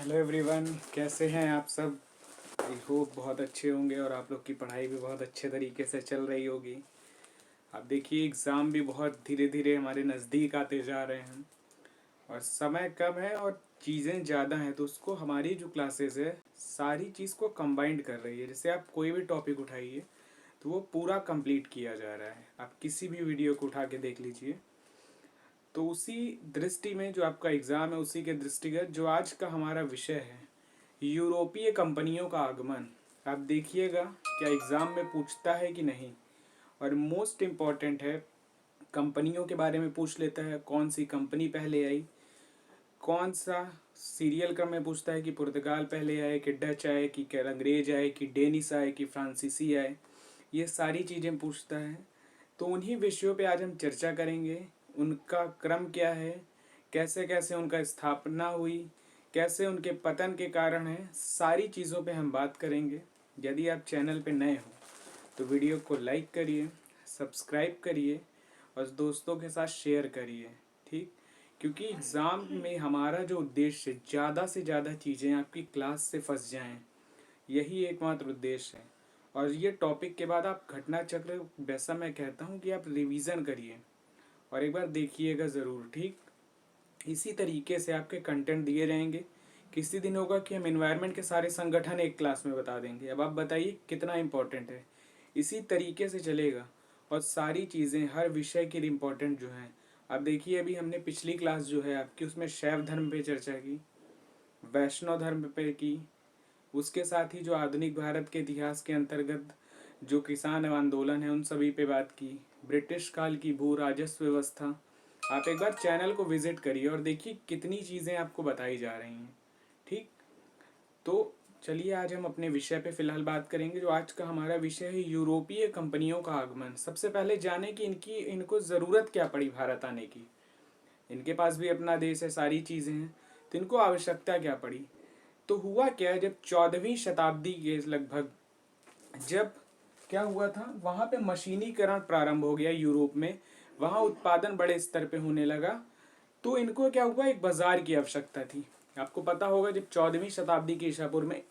Hello everyone, कैसे हैं आप सब। आई होप बहुत अच्छे होंगे और आप लोग की पढ़ाई भी बहुत अच्छे तरीके से चल रही होगी। अब देखिए एग्ज़ाम भी बहुत धीरे धीरे हमारे नज़दीक आते जा रहे हैं और समय कम है और चीज़ें ज़्यादा हैं, तो उसको हमारी जो क्लासेस है सारी चीज़ को कंबाइंड कर रही है। जैसे आप कोई भी टॉपिक उठाइए तो वो पूरा कंप्लीट किया जा रहा है। आप किसी भी वीडियो को उठा के देख लीजिए, तो उसी दृष्टि में जो आपका एग्ज़ाम है उसी के दृष्टिगत जो आज का हमारा विषय है, यूरोपीय कंपनियों का आगमन। आप देखिएगा क्या एग्ज़ाम में पूछता है कि नहीं। और मोस्ट इम्पॉर्टेंट है, कंपनियों के बारे में पूछ लेता है, कौन सी कंपनी पहले आई, कौन सा सीरियल क्रम में पूछता है कि पुर्तगाल पहले आए कि डच आए कि अंग्रेज आए कि डेनिस आए कि फ्रांसीसी आए। ये सारी चीज़ें पूछता है। तो उन्हीं विषयों पे आज हम चर्चा करेंगे। उनका क्रम क्या है, कैसे कैसे उनका स्थापना हुई, कैसे उनके पतन के कारण है, सारी चीज़ों पे हम बात करेंगे। यदि आप चैनल पे नए हो तो वीडियो को लाइक करिए, सब्सक्राइब करिए और दोस्तों के साथ शेयर करिए। ठीक, क्योंकि एग्ज़ाम में हमारा जो उद्देश्य है ज़्यादा से ज़्यादा चीज़ें आपकी क्लास से फंस जाएं, यही एकमात्र उद्देश्य है। और ये टॉपिक के बाद आप घटना चक्र, वैसा मैं कहता हूँ कि आप रिवीजन करिए और एक बार देखिएगा ज़रूर। ठीक, इसी तरीके से आपके कंटेंट दिए रहेंगे। किसी दिन होगा कि हम एनवायरनमेंट के सारे संगठन एक क्लास में बता देंगे। अब आप बताइए कितना इम्पोर्टेंट है। इसी तरीके से चलेगा और सारी चीज़ें हर विषय के लिए इम्पोर्टेंट जो हैं। अब देखिए अभी हमने पिछली क्लास जो है आपकी, उसमें शैव धर्म पे चर्चा की, वैष्णव धर्म पे की, उसके साथ ही जो आधुनिक भारत के इतिहास के अंतर्गत जो किसान आंदोलन है उन सभी पे बात की, ब्रिटिश काल की भू राजस्व व्यवस्था। आप एक बार चैनल को विजिट करिए और देखिए कितनी चीज़ें आपको बताई जा रही हैं। ठीक, तो चलिए आज हम अपने विषय पे फिलहाल बात करेंगे। जो आज का हमारा विषय है यूरोपीय कंपनियों का आगमन। सबसे पहले जाने कि इनको ज़रूरत क्या पड़ी भारत आने की। इनके पास भी अपना देश है, सारी चीज़ें हैं, तो इनको आवश्यकता क्या पड़ी। तो हुआ क्या, जब 14वीं शताब्दी के लगभग जब क्या हुआ था, वहाँ पे मशीनीकरण प्रारंभ हो गया यूरोप में, वहाँ उत्पादन बड़े स्तर पे होने लगा। तो इनको क्या हुआ, एक बाजार की आवश्यकता थी। आपको पता होगा जब 14वीं शताब्दी के ईसा पूर्व में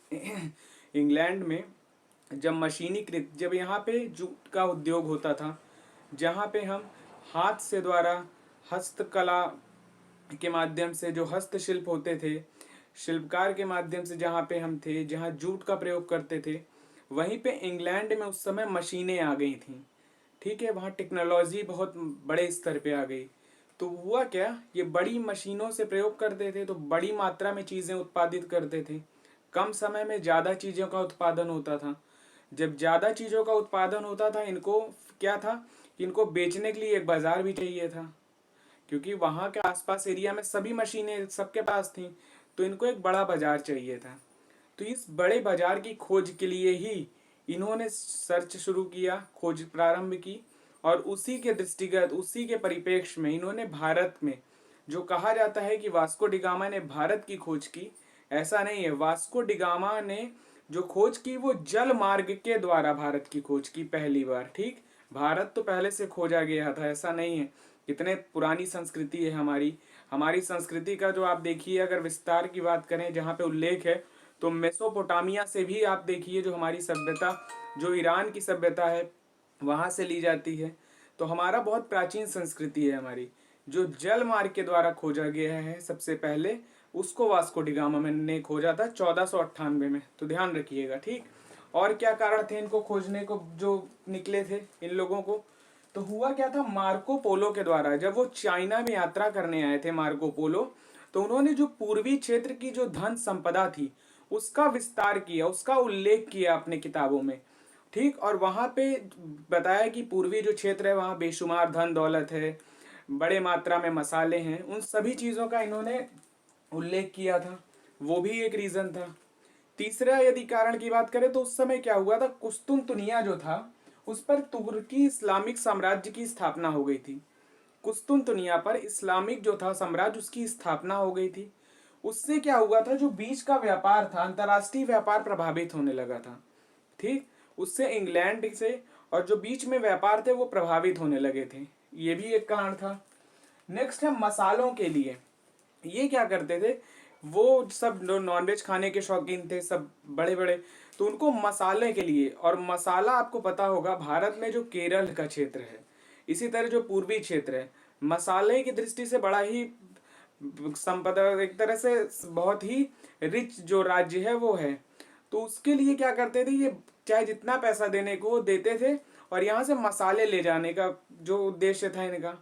इंग्लैंड में जब मशीनीकृत, जब यहाँ पे जूट का उद्योग होता था, जहाँ पे हम हाथ से द्वारा हस्तकला के माध्यम से जो हस्तशिल्प होते थे, शिल्पकार के माध्यम से जहाँ पे हम थे, जहाँ जूट का प्रयोग करते थे, वहीं पे इंग्लैंड में उस समय मशीनें आ गई थीं। ठीक है, वहाँ टेक्नोलॉजी बहुत बड़े स्तर पे आ गई। तो हुआ क्या, ये बड़ी मशीनों से प्रयोग करते थे तो बड़ी मात्रा में चीज़ें उत्पादित करते थे। कम समय में ज़्यादा चीज़ों का उत्पादन होता था। जब ज़्यादा चीज़ों का उत्पादन होता था, इनको क्या था कि इनको बेचने के लिए एक बाज़ार भी चाहिए था, क्योंकि वहाँ के आसपास एरिया में सभी मशीनें सबके पास थीं। तो इनको एक बड़ा बाज़ार चाहिए था। तो इस बड़े बाज़ार की खोज के लिए ही इन्होंने सर्च शुरू किया, खोज प्रारंभ की। और उसी के दृष्टिगत, उसी के परिप्रेक्ष्य में इन्होंने भारत में, जो कहा जाता है कि वास्को डिगामा ने भारत की खोज की, ऐसा नहीं है। वास्को डिगामा ने जो खोज की वो जल मार्ग के द्वारा भारत की खोज की पहली बार। ठीक, भारत तो पहले से खोजा गया था, ऐसा नहीं है। कितने पुरानी संस्कृति है हमारी। हमारी संस्कृति का जो आप देखिए, अगर विस्तार की बात करें जहाँ पे उल्लेख है, तो मेसोपोटामिया से भी आप देखिए जो हमारी सभ्यता, जो ईरान की सभ्यता है, वहाँ से ली जाती है। तो हमारा बहुत प्राचीन संस्कृति है हमारी। जो जल मार्ग के द्वारा खोजा गया है सबसे पहले, उसको वास्को डिगामा ने खोजा था 1498 में। तो ध्यान रखिएगा। ठीक, और क्या कारण थे इनको खोजने को जो निकले थे इन लोगों को। तो हुआ क्या था, मार्को पोलो के द्वारा जब वो चाइना में यात्रा करने आए थे मार्को पोलो, तो उन्होंने जो पूर्वी क्षेत्र की जो धन संपदा थी उसका विस्तार किया, उसका उल्लेख किया अपने किताबों में। ठीक, और वहाँ पे बताया कि पूर्वी जो क्षेत्र है वहाँ बेशुमार धन दौलत है, बड़े मात्रा में मसाले हैं, उन सभी चीज़ों का इन्होंने उल्लेख किया था। वो भी एक रीज़न था। तीसरा यदि कारण की बात करें तो उस समय क्या हुआ था, कुस्तुनतुनिया जो था उस पर तुर्की इस्लामिक साम्राज्य की स्थापना हो गई थी। कुस्तुनतुनिया पर इस्लामिक जो था साम्राज्य, उसकी स्थापना हो गई थी। उससे क्या हुआ था, जो बीच का व्यापार था, अंतर्राष्ट्रीय व्यापार प्रभावित होने लगा था। ठीक, उससे इंग्लैंड से और जो बीच में व्यापार थे वो प्रभावित होने लगे थे। ये भी एक कारण था। नेक्स्ट है मसालों के लिए। ये क्या करते थे, वो सब नॉनवेज खाने के शौकीन थे, सब बड़े बड़े। तो उनको मसाले के लिए, और मसाला आपको पता होगा भारत में जो केरल का क्षेत्र है, इसी तरह जो पूर्वी क्षेत्र है, मसाले की दृष्टि से बड़ा ही संपदा, एक तरह से बहुत ही रिच जो राज्य है वो है। तो उसके लिए क्या करते थे ये, चाहे जितना पैसा देने को देते थे, और यहाँ से मसाले ले जाने का जो उद्देश्य था इनका।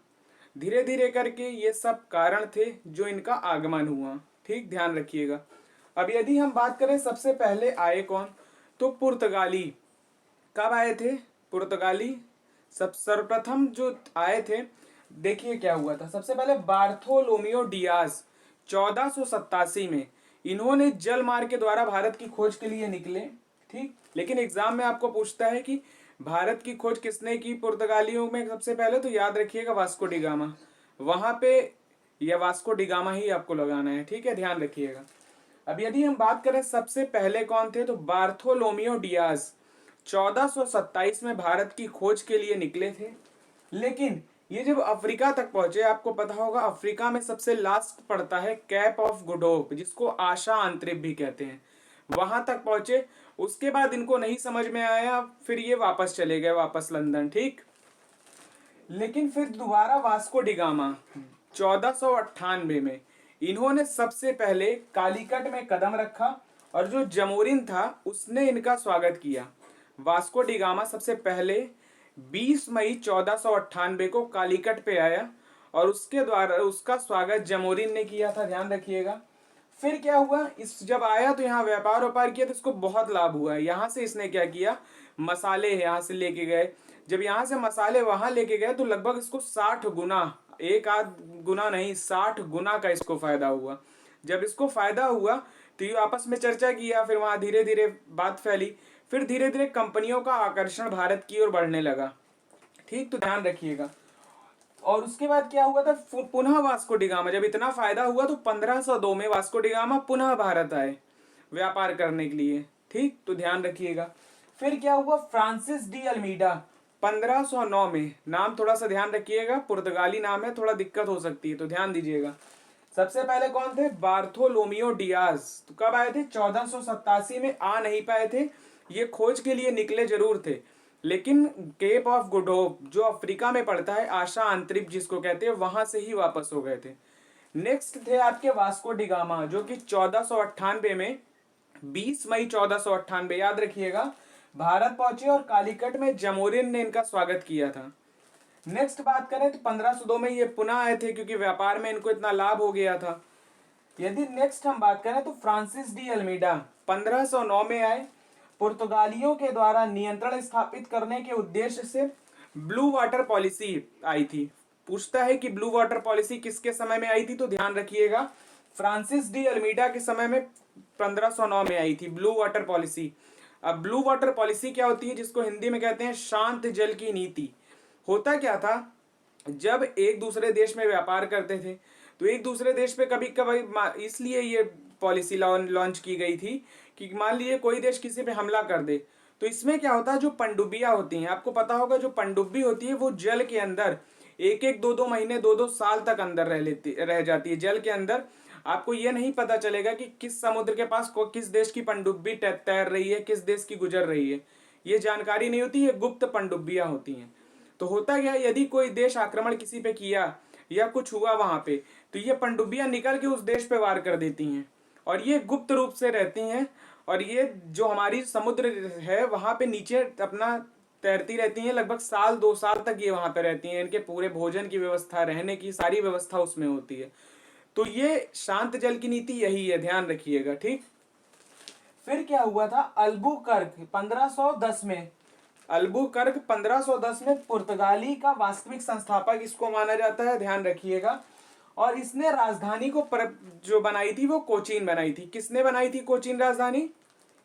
धीरे धीरे करके ये सब कारण थे जो इनका आगमन हुआ। ठीक, ध्यान रखिएगा। अब यदि हम बात करें सबसे पहले आए कौन, तो पुर्तगाली। कब आए थे पुर्तगाली? सर्वप्रथम जो आए थे, देखिए क्या हुआ था। सबसे पहले बार्थोलोमियो डियाज 1487 में इन्होंने जल मार्ग के द्वारा भारत की खोज के लिए निकले। ठीक, लेकिन एग्जाम में आपको पूछता है कि भारत की खोज किसने की पुर्तगालियों में सबसे पहले, तो याद रखिएगा वास्को डिगामा। वहां पे या वास्को डिगामा ही आपको लगाना है। ठीक है, ध्यान रखिएगा। अब यदि हम बात करें सबसे पहले कौन थे, तो बार्थोलोमियो डियाज 1427 में भारत की खोज के लिए निकले थे। लेकिन ये जब अफ्रीका तक पहुंचे, आपको पता होगा अफ्रीका में सबसे लास्ट पड़ता है कैप ऑफ गुड होप, जिसको आशा अंतरिप भी कहते हैं। वहां तक पहुंचे, उसके बाद इनको नहीं समझ में आया, फिर ये वापस चले गए, वापस लंदन। ठीक, लेकिन फिर दोबारा वास्को डिगामा 1498 में इन्होंने सबसे पहले कालीकट में कदम रखा, और जो जमोरिन था उसने इनका स्वागत किया। वास्को डिगामा सबसे पहले 20 मई 1498 को कालीकट पे आया, और उसके द्वारा उसका स्वागत जमोरिन ने किया था। ध्यान रखिएगा। फिर क्या हुआ, इस जब आया तो यहाँ व्यापार व्यापार किया, तो इसको बहुत लाभ हुआ। यहाँ से इसने क्या किया, मसाले यहाँ से लेके गए। जब यहाँ से मसाले वहां लेके गए तो लगभग इसको 60 गुना, एक आध गुना नहीं, 60 गुना का इसको फायदा हुआ। जब इसको फायदा हुआ तो ये आपस में चर्चा किया, फिर वहां धीरे धीरे बात फैली, फिर धीरे धीरे कंपनियों का आकर्षण भारत की ओर बढ़ने लगा। ठीक, तो ध्यान रखिएगा। और उसके बाद क्या हुआ था, पुनः वास्को डिगामा, जब इतना फायदा हुआ तो 1502 में वास्को डिगामा पुनः भारत आए व्यापार करने के लिए। ठीक, तो ध्यान रखिएगा। फिर क्या हुआ, फ्रांसिस डी अल्मीडा 1509 में, नाम थोड़ा सा ध्यान रखिएगा, पुर्तगाली नाम है, थोड़ा दिक्कत हो सकती है, तो ध्यान दीजिएगा। सबसे पहले कौन थे, बार्थोलोमियो डियाज। तो कब आए थे, 1487 में। आ नहीं पाए थे, ये खोज के लिए निकले जरूर थे, लेकिन केप ऑफ गुड होप जो अफ्रीका में पड़ता है, आशा अंतरिप जिसको कहते हैं, वहां से ही वापस हो गए थे। नेक्स्ट थे आपके वास्को डिगामा, जो कि 1498 में 20 मई 1498, याद रखिएगा, भारत पहुंचे, और कालीकट में जमोरिन ने इनका स्वागत किया था। नेक्स्ट बात करें तो 1502 में ये पुनः आए थे, क्योंकि व्यापार में इनको इतना लाभ हो गया था। यदि नेक्स्ट हम बात करें तो फ्रांसिस डी अल्मीडा 1509 में आए। पुर्तगालियों के द्वारा नियंत्रण स्थापित करने के उद्देश्य से ब्लू वाटर पॉलिसी आई थी। पूछता है कि ब्लू वाटर पॉलिसी किसके समय में आई थी, तो ध्यान रखिएगा, फ्रांसिस डी अल्मीडा के समय में 1509 में आई थी ब्लू वाटर पॉलिसी। अब ब्लू वाटर पॉलिसी क्या होती है, जिसको हिंदी में कहते हैं शांत जल की नीति। होता क्या था, जब एक दूसरे देश में व्यापार करते थे तो एक दूसरे देश पे कभी कभी, इसलिए ये पॉलिसी लॉन्च की गई थी कि मान लीजिए कोई देश किसी पे हमला कर दे, तो इसमें क्या होता है, जो पनडुब्बियां होती हैं, आपको पता होगा, जो पनडुब्बी होती है वो जल के अंदर एक एक दो दो महीने, दो दो साल तक अंदर रह जाती है जल के अंदर। आपको ये नहीं पता चलेगा कि किस समुद्र के पास किस देश की पनडुब्बी तैर रही है, किस देश की गुजर रही है, ये जानकारी नहीं होती, ये गुप्त पनडुब्बियां होती हैं। तो होता क्या, यदि कोई देश आक्रमण किसी पे किया या कुछ हुआ वहां पे, तो ये पनडुब्बियां निकल के उस देश पे वार कर देती हैं, और ये गुप्त रूप से रहती हैं, और ये जो हमारी समुद्र है वहां पे नीचे अपना तैरती रहती हैं, लगभग साल 2 साल तक ये वहां पे रहती हैं। इनके पूरे भोजन की व्यवस्था, रहने की सारी व्यवस्था उसमें होती है। तो ये शांत जल की नीति यही है, ध्यान रखिएगा। ठीक, फिर क्या हुआ था, अल्बुकर्क 1510 में, अल्बुकर्क 1510 में पुर्तगाली का वास्तविक संस्थापक इसको माना जाता है, ध्यान रखिएगा। और इसने राजधानी को जो बनाई थी वो कोचीन बनाई थी। किसने बनाई थी कोचीन राजधानी,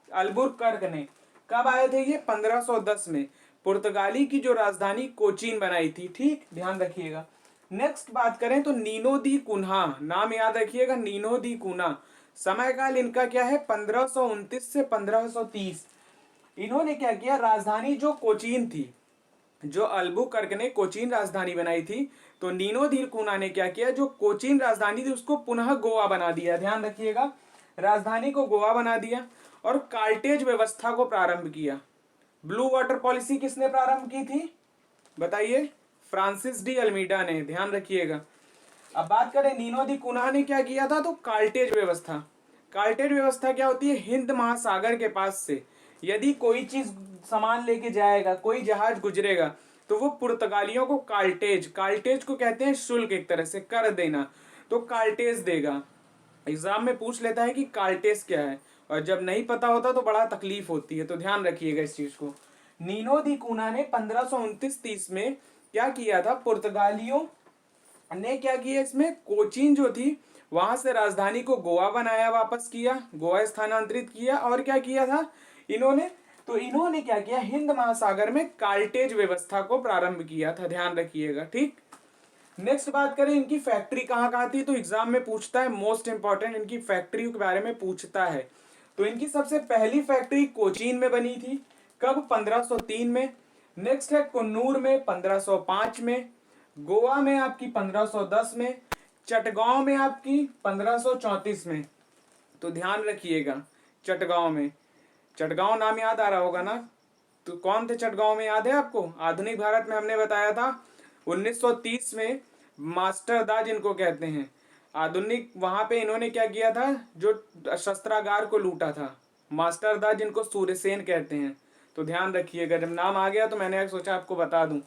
अल्बुकर्क ने। कब आए थे ये, 1510 में। पुर्तगाली की जो राजधानी कोचीन बनाई थी। ठीक, ध्यान रखिएगा। नेक्स्ट बात करें तो नीनो दी कुन्हा, नाम याद रखिएगा, नीनो दी कुन्हा। समयकाल इनका क्या है, 1529 से 1530। इन्होंने क्या किया, राजधानी जो कोचीन थी, जो अल्बुकर्क ने कोचीन राजधानी बनाई थी, तो नीनो दी कूना ने क्या किया, जो कोचीन राजधानी थी उसको पुनः गोवा बना दिया, ध्यान रखिएगा, राजधानी को गोवा बना दिया, और कार्टेज व्यवस्था को प्रारंभ किया। ब्लू वाटर पॉलिसी किसने प्रारंभ की थी बताइए, फ्रांसिस डी अल्मीडा ने, ध्यान रखिएगा। अब बात करें नीनो दी कूना ने क्या किया था, तो कार्टेज व्यवस्था। कार्टेज व्यवस्था क्या होती है, हिंद महासागर के पास से यदि कोई चीज सामान लेके जाएगा, कोई जहाज गुजरेगा, तो वो पुर्तगालियों को कार्टेज, कार्टेज को कहते हैं शुल्क, एक तरह से कर देना, तो कार्टेज देगा। एग्जाम में पूछ लेता है कि कार्टेज क्या है, और जब नहीं पता होता तो बड़ा तकलीफ होती है, तो ध्यान रखिएगा इस चीज को। नीनो दी कूना ने 1529-30 में क्या किया था, पुर्तगालियों ने क्या किया, इसमें कोचीन जो थी वहां से राजधानी को गोवा बनाया, वापस किया, गोवा स्थानांतरित किया, और क्या किया था इन्होंने, तो इन्होंने क्या किया, हिंद महासागर में कार्टेज व्यवस्था को प्रारंभ किया था, ध्यान रखिएगा। ठीक, नेक्स्ट बात करें इनकी फैक्ट्री कहाँ कहाँ थी, तो एग्जाम में पूछता है, मोस्ट इंपॉर्टेंट इनकी फैक्ट्री के बारे में पूछता है। तो इनकी सबसे पहली फैक्ट्री कोचीन में बनी थी, कब, 1503 में। नेक्स्ट है कन्नूर में 1505 में, गोवा में आपकी 1510 में, चटगांव में आपकी 1534 में। तो ध्यान रखिएगा, चटगांव में, चटगांव नाम याद आ रहा होगा ना, तो कौन थे चटगांव में, याद है आपको, आधुनिक भारत में हमने बताया था 1930 में मास्टर दा जिनको कहते हैं, आधुनिक, वहां पे इन्होंने क्या किया था, जो शस्त्रागार को लूटा था, मास्टर दा जिनको सूर्यसेन कहते हैं। तो ध्यान रखिएगा, जब नाम आ गया तो मैंने सोचा आपको बता दूं।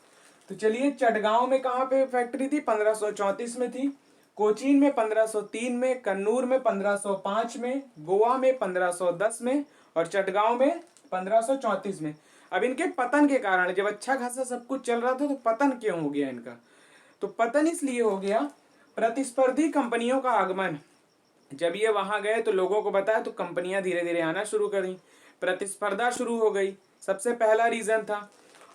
तो चलिए, चटगांव में कहाँ पे फैक्ट्री थी, 1534 में थी, कोचीन में 1503 में, कन्नूर में 1505 में, गोवा में 1510 में, और चटगांव में 1534 में। अब इनके पतन के कारण, जब अच्छा खासा सब कुछ चल रहा था तो पतन क्यों हो गया इनका, तो पतन इसलिए हो गया, प्रतिस्पर्धी कंपनियों का आगमन। जब ये वहां गए तो लोगों को बताया, तो कंपनियां धीरे धीरे आना शुरू करी, प्रतिस्पर्धा शुरू हो गई, सबसे पहला रीजन था।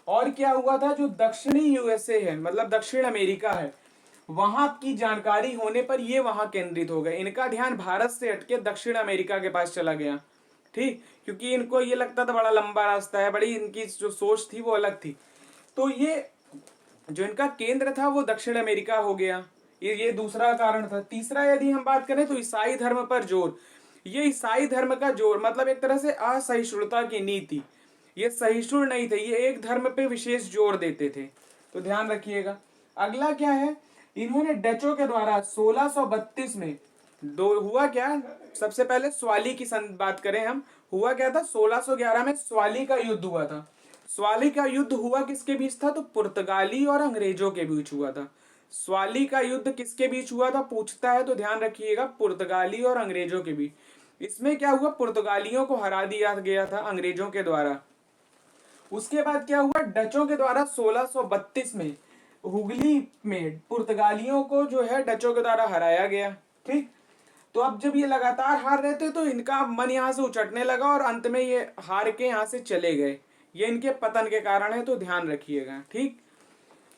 और क्या हुआ था, जो दक्षिणी यूएसए है, मतलब दक्षिण अमेरिका है, वहां की जानकारी होने पर ये वहां केंद्रित हो गए, इनका ध्यान भारत से हटके दक्षिण अमेरिका के पास चला गया। ठीक, क्योंकि इनको ये लगता था बड़ा लंबा रास्ता है, बड़ी इनकी जो सोच थी वो अलग थी, तो ये जो इनका केंद्र था वो दक्षिण अमेरिका हो गया। ये दूसरा कारण था। तीसरा यदि हम बात करें तो ईसाई धर्म पर जोर। ये ईसाई धर्म का जोर मतलब एक तरह से असहिष्णुता की नीति, ये सहिष्णु नहीं थे, ये एक धर्म पे विशेष जोर देते थे, तो ध्यान रखिएगा। अगला क्या है, इन्होंने डचों के द्वारा 1632 में दो हुआ क्या, सबसे पहले स्वाली की बात करें हम, हुआ क्या था, 1611 में स्वाली का युद्ध हुआ था। स्वाली का युद्ध हुआ किसके बीच था, तो पुर्तगाली और अंग्रेजों के बीच हुआ था। स्वाली का युद्ध किसके बीच हुआ था पूछता है, तो ध्यान रखिएगा, पुर्तगाली और अंग्रेजों के बीच। इसमें क्या हुआ, पुर्तगालियों को हरा दिया गया था अंग्रेजों के द्वारा। उसके बाद क्या हुआ, डचों के द्वारा 1632 में हुगली में पुर्तगालियों को जो है डचों के द्वारा हराया गया। ठीक, तो अब जब ये लगातार हार रहे थे तो इनका मन यहाँ से उचटने लगा और अंत में ये हार के यहाँ से चले गए। ये इनके पतन के कारण है, तो ध्यान रखिएगा। ठीक,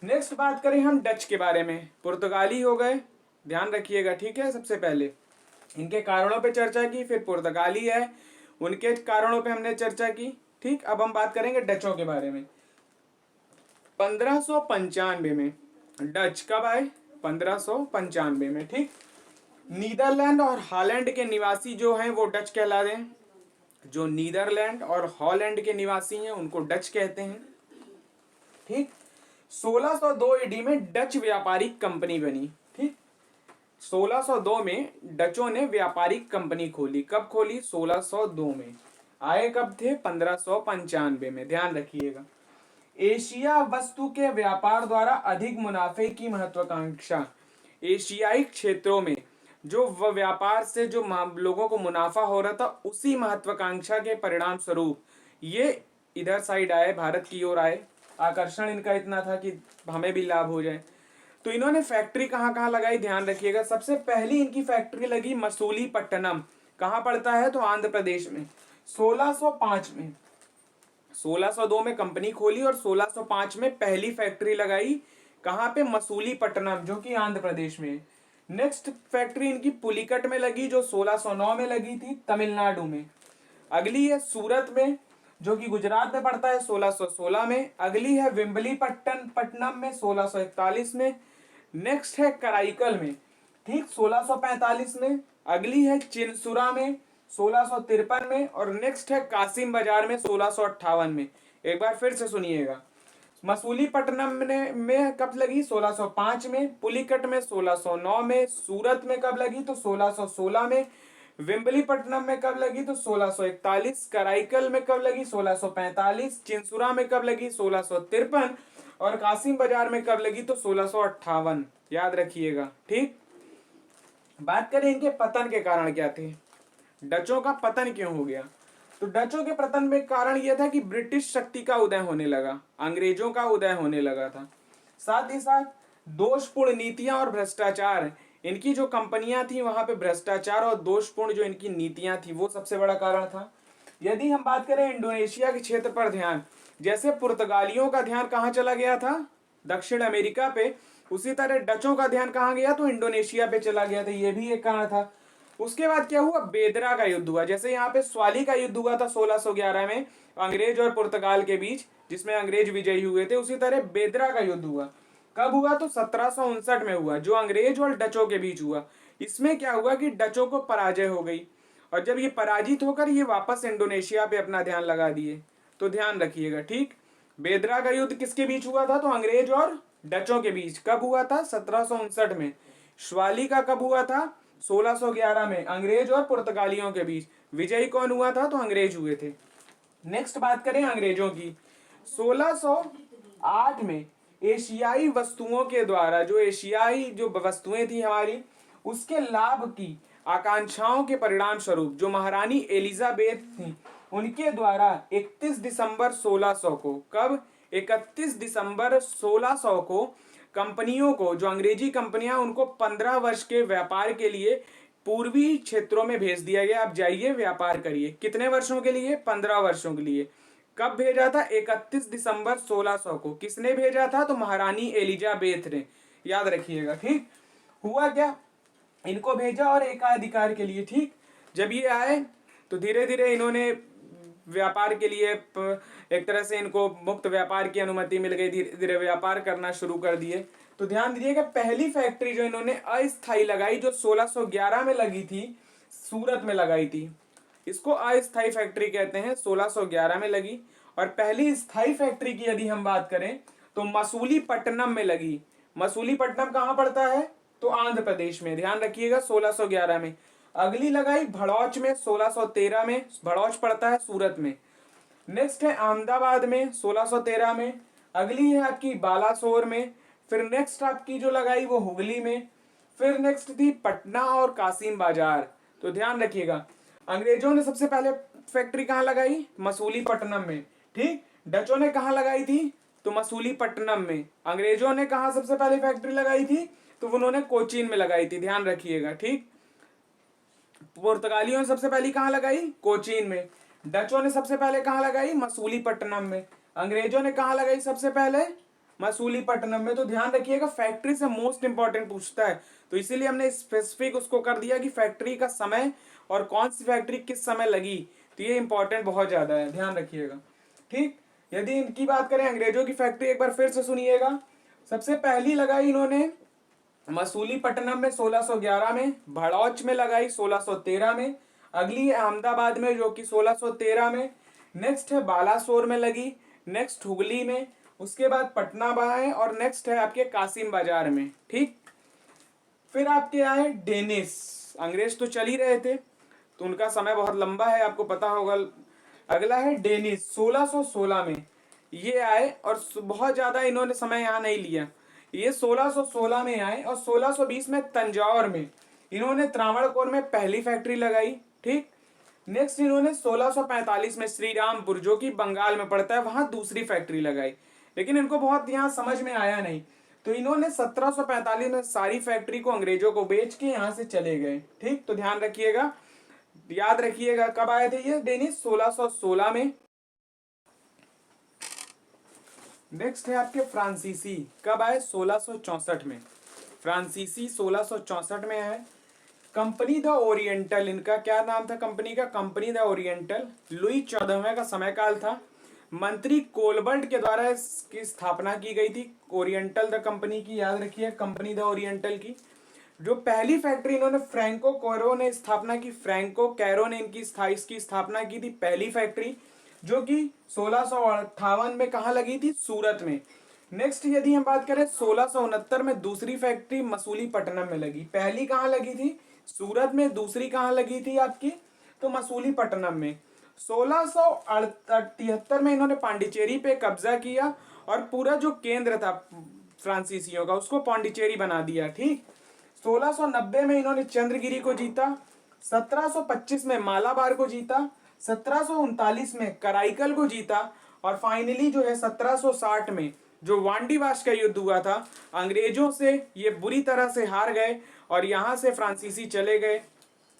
नेक्स्ट बात करें हम डच के बारे में, पुर्तगाली हो गए, ध्यान रखिएगा। ठीक है, सबसे पहले इनके कारणों पे चर्चा की, फिर पुर्तगाली है, उनके कारणों पे हमने चर्चा की। ठीक, अब हम बात करेंगे डचों के बारे में। 1595 में डच कब आए, 1595 में। ठीक, नीदरलैंड और हॉलैंड के निवासी जो हैं वो डच कहलाते हैं। जो नीदरलैंड और हॉलैंड के निवासी हैं उनको डच कहते हैं। ठीक, 1602 ईडी में डच व्यापारिक कंपनी बनी। ठीक, 1602 में डचों ने व्यापारिक कंपनी खोली। कब खोली, 1602 में। आए कब थे, 1595 में, ध्यान रखिएगा। एशिया वस्तु के व्यापार द्वारा अधिक मुनाफे की महत्वाकांक्षा। एशियाई क्षेत्रों में जो व्यापार से जो लोगों को मुनाफा हो रहा था, उसी महत्वाकांक्षा के परिणाम स्वरूप ये इधर साइड आए, भारत की ओर आए। आकर्षण इनका इतना था कि हमें भी लाभ हो जाए। तो इन्होंने फैक्ट्री कहाँ कहाँ लगाई, ध्यान रखिएगा। सबसे पहली इनकी फैक्ट्री लगी मसूलीपट्टनम, कहाँ पड़ता है, तो आंध्र प्रदेश में, 1605 में। 1602 में कंपनी खोली और 1605 में पहली फैक्ट्री लगाई, कहाँ पे, मसूलीपट्टनम, जो कि आंध्र प्रदेश में। नेक्स्ट फैक्ट्री इनकी पुलिकट में लगी, जो 1609 में लगी थी, तमिलनाडु में। अगली है सूरत में, जो कि गुजरात में पड़ता है, 1616 में। अगली है विम्बलीपट्टनम में, 1641 में। नेक्स्ट है कराईकल में, ठीक 1645 में। अगली है चिनसुरा में 1653 में, और नेक्स्ट है कासिम बाजार में 1658 में। एक बार फिर से सुनिएगा, मसूलीपट्टनम में कब लगी? 1605 में। पुलिकट में 1609 में। सूरत में कब लगी? तो 1616 में। विम्बलीपट्टनम में कब लगी? तो 1641। कराईकल में कब लगी? 1645। चिंसुरा में कब लगी? 1653। और कासिम बाजार में कब लगी? तो 1658। याद रखिएगा, ठीक। बात करें इनके पतन के कारण क्या थे, डचों का पतन क्यों हो गया? तो डचों के पतन में कारण यह था कि ब्रिटिश शक्ति का उदय होने लगा, अंग्रेजों का उदय होने लगा था। साथ ही साथ दोषपूर्ण नीतियां और भ्रष्टाचार, इनकी जो कंपनियां थी वहां पे भ्रष्टाचार और दोषपूर्ण जो इनकी नीतियां थी वो सबसे बड़ा कारण था। यदि हम बात करें इंडोनेशिया के क्षेत्र पर ध्यान, जैसे पुर्तगालियों का ध्यान कहाँ चला गया था? दक्षिण अमेरिका पे, उसी तरह डचों का ध्यान कहाँ गया? तो इंडोनेशिया पे चला गया था, ये भी एक कारण था। उसके बाद क्या हुआ? बेदरा का युद्ध हुआ। जैसे यहाँ पे स्वाली का युद्ध हुआ था 1611 में अंग्रेज और पुर्तगाल के बीच, जिसमें अंग्रेज विजयी हुए थे, उसी तरह बेदरा का युद्ध हुआ। कब हुआ? तो 1759 में हुआ, जो अंग्रेज और डचों के बीच हुआ। इसमें क्या हुआ कि डचों को पराजय हो गई, और जब ये पराजित होकर ये वापस इंडोनेशिया पे अपना ध्यान लगा दिए। तो ध्यान रखिएगा, ठीक। बेदरा का युद्ध किसके बीच हुआ था? तो अंग्रेज और डचों के बीच। कब हुआ था? 1759 में। श्वाली का कब हुआ था? 1611 में, अंग्रेज और पुर्तगालियों के बीच। विजयी कौन हुआ था? तो अंग्रेज हुए थे। नेक्स्ट बात करें अंग्रेजों की, 1608 में एशियाई वस्तुओं के द्वारा, जो एशियाई जो वस्तुएं थी हमारी, उसके लाभ की आकांक्षाओं के परिणाम स्वरूप जो महारानी एलिजाबेथ थी उनके द्वारा 31 दिसंबर 1600 को, कब? 31 दिसंबर 1600 को कंपनियों को, जो अंग्रेजी कंपनियां, उनको 15 वर्ष के व्यापार के लिए पूर्वी क्षेत्रों में भेज दिया गया। आप जाइए व्यापार करिए। कितने वर्षों के लिए? 15 वर्षों के लिए। कब भेजा था? 31 दिसंबर 1600 को। किसने भेजा था? तो महारानी एलिजाबेथ ने। याद रखिएगा, ठीक। हुआ क्या? इनको भेजा और एकाधिकार के लिए, ठीक। जब ये आए तो धीरे धीरे इन्होंने व्यापार के लिए एक तरह से इनको मुक्त व्यापार की अनुमति मिल गई, धीरे धीरे व्यापार करना शुरू कर दिए। तो ध्यान दीजिएगा, पहली फैक्ट्री जो इन्होंने अस्थायी लगाई, जो 1611 में लगी थी, सूरत में लगाई थी। इसको अस्थायी फैक्ट्री कहते हैं, 1611 में लगी। और पहली स्थायी फैक्ट्री की यदि हम बात करें तो मसूलीपट्टनम में लगी। मसूलीपट्टनम कहाँ पड़ता है? तो आंध्र प्रदेश में। ध्यान रखिएगा, 1611 में। अगली लगाई भड़ौच में 1613 में, भड़ौच पड़ता है सूरत में। नेक्स्ट है अहमदाबाद में 1613 में। अगली है आपकी बालासोर में। फिर नेक्स्ट आपकी जो लगाई वो हुगली में। फिर नेक्स्ट थी पटना और कासिम बाजार। तो ध्यान रखिएगा, अंग्रेजों ने सबसे पहले फैक्ट्री कहाँ लगाई? मसूलीपट्टनम में, ठीक। डचों ने कहाँ लगाई थी? तो मसूलीपट्टनम में। अंग्रेजों ने कहाँ सबसे पहले फैक्ट्री लगाई थी? तो उन्होंने कोचीन में लगाई थी। ध्यान रखिएगा, ठीक। पुर्तगालियों ने सबसे पहले कहाँ लगाई? कोचीन में। डचों ने सबसे पहले कहाँ लगाई? मसूलीपट्टनम में। अंग्रेजों ने कहाँ लगाई सबसे पहले? मसूलीपट्टनम में। तो ध्यान रखिएगा, फैक्ट्री से मोस्ट इंपॉर्टेंट पूछता है, तो इसीलिए हमने स्पेसिफिक उसको कर दिया कि फैक्ट्री का समय और कौन सी फैक्ट्री किस समय लगी। तो ये इंपॉर्टेंट बहुत ज्यादा है, ध्यान रखिएगा, ठीक। यदि इनकी बात करें अंग्रेजों की फैक्ट्री, एक बार फिर से सुनिएगा। सबसे पहली लगाई इन्होंने मसूलीपट्टनम में 1611 में, भड़ौच में लगाई 1613 में। अगली है अहमदाबाद में जो कि 1613 में। नेक्स्ट है बालासोर में लगी। नेक्स्ट हुगली में। उसके बाद पटना है, और नेक्स्ट है आपके कासिम बाजार में, ठीक। फिर आपके आए डेनिस। अंग्रेज तो चल ही रहे थे तो उनका समय बहुत लंबा है, आपको पता होगा। अगला है डेनिस, 1616 में ये आए, और बहुत ज्यादा इन्होंने समय यहाँ नहीं लिया। ये 1616 में आए, और 1620 में तंजौर में इन्होंने त्रावणकोर में पहली फैक्ट्री लगाई, ठीक। नेक्स्ट इन्होंने 1645 में श्रीरामपुर, जो कि बंगाल में पड़ता है, वहां दूसरी फैक्ट्री लगाई। लेकिन इनको बहुत यहाँ समझ में आया नहीं, तो इन्होंने 1745 में सारी फैक्ट्री को अंग्रेजों को बेच के यहाँ से चले गए, ठीक। तो ध्यान रखिएगा, याद रखिएगा, कब आए थे ये डेनिस? 1616 में। नेक्स्ट है आपके फ्रांसीसी, कब आए? 1664 में। फ्रांसीसी 1664 में है। कंपनी द ओरिएंटल, इनका क्या नाम था कंपनी का? Company the oriental. लुई 14वें का समय काल था। मंत्री कोलबर्ट के द्वारा इसकी स्थापना की गई थी। ओरिएंटल द कंपनी की, याद रखिए, कंपनी द ओरिएंटल की। जो पहली फैक्ट्री इन्होंने फ्रैंको कैरो ने स्थापना की, फ्रैंको कैरो ने इसकी स्थापना की थी, पहली फैक्ट्री, जो कि 1658 में कहाँ लगी थी? सूरत में। नेक्स्ट यदि हम बात करें 1669 में दूसरी फैक्ट्री मसूलीपट्टनम में लगी। पहली कहाँ लगी थी? सूरत में। दूसरी कहाँ लगी थी आपकी? तो मसूलीपट्टनम में। 1673 में इन्होंने पांडिचेरी पे कब्जा किया और पूरा जो केंद्र था फ्रांसीसियों का उसको पांडिचेरी बना दिया। ठीक। 1690 में इन्होंने चंद्रगिरी को जीता, 1725 में मालाबार को जीता, 1739 में कराईकल को जीता और फाइनली जो है 1760 में जो वांडीवाश का युद्ध हुआ था, अंग्रेजों से ये बुरी तरह से हार गए और यहाँ से फ्रांसीसी चले गए।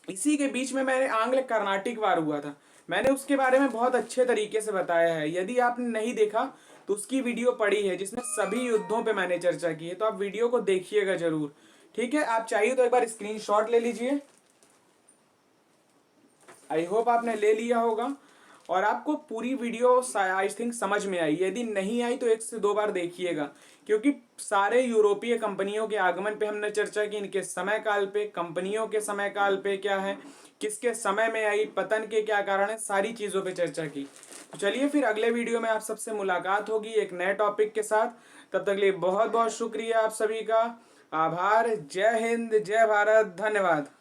इसी के बीच में मैंने आंग्ल कर्नाटिक वार हुआ था, मैंने उसके बारे में बहुत अच्छे तरीके से बताया है। यदि आपने नहीं देखा तो उसकी वीडियो पड़ी है जिसमें सभी युद्धों पे मैंने चर्चा की है, तो आप वीडियो को देखिएगा जरूर। ठीक है, आप चाहिए तो एक बार स्क्रीनशॉट ले लीजिए। आई होप आपने ले लिया होगा और आपको पूरी वीडियो आई थिंक समझ में आई। यदि नहीं आई तो 1 से 2 बार देखिएगा, क्योंकि सारे यूरोपीय कंपनियों के आगमन पे हमने चर्चा की, इनके समय काल पे, कंपनियों के समय काल पे क्या है, किसके समय में आई, पतन के क्या कारण है, सारी चीज़ों पे चर्चा की। तो चलिए फिर अगले वीडियो में आप सबसे मुलाकात होगी एक नए टॉपिक के साथ। तब तक के लिए बहुत बहुत शुक्रिया आप सभी का। आभार। जय हिंद, जय भारत, धन्यवाद।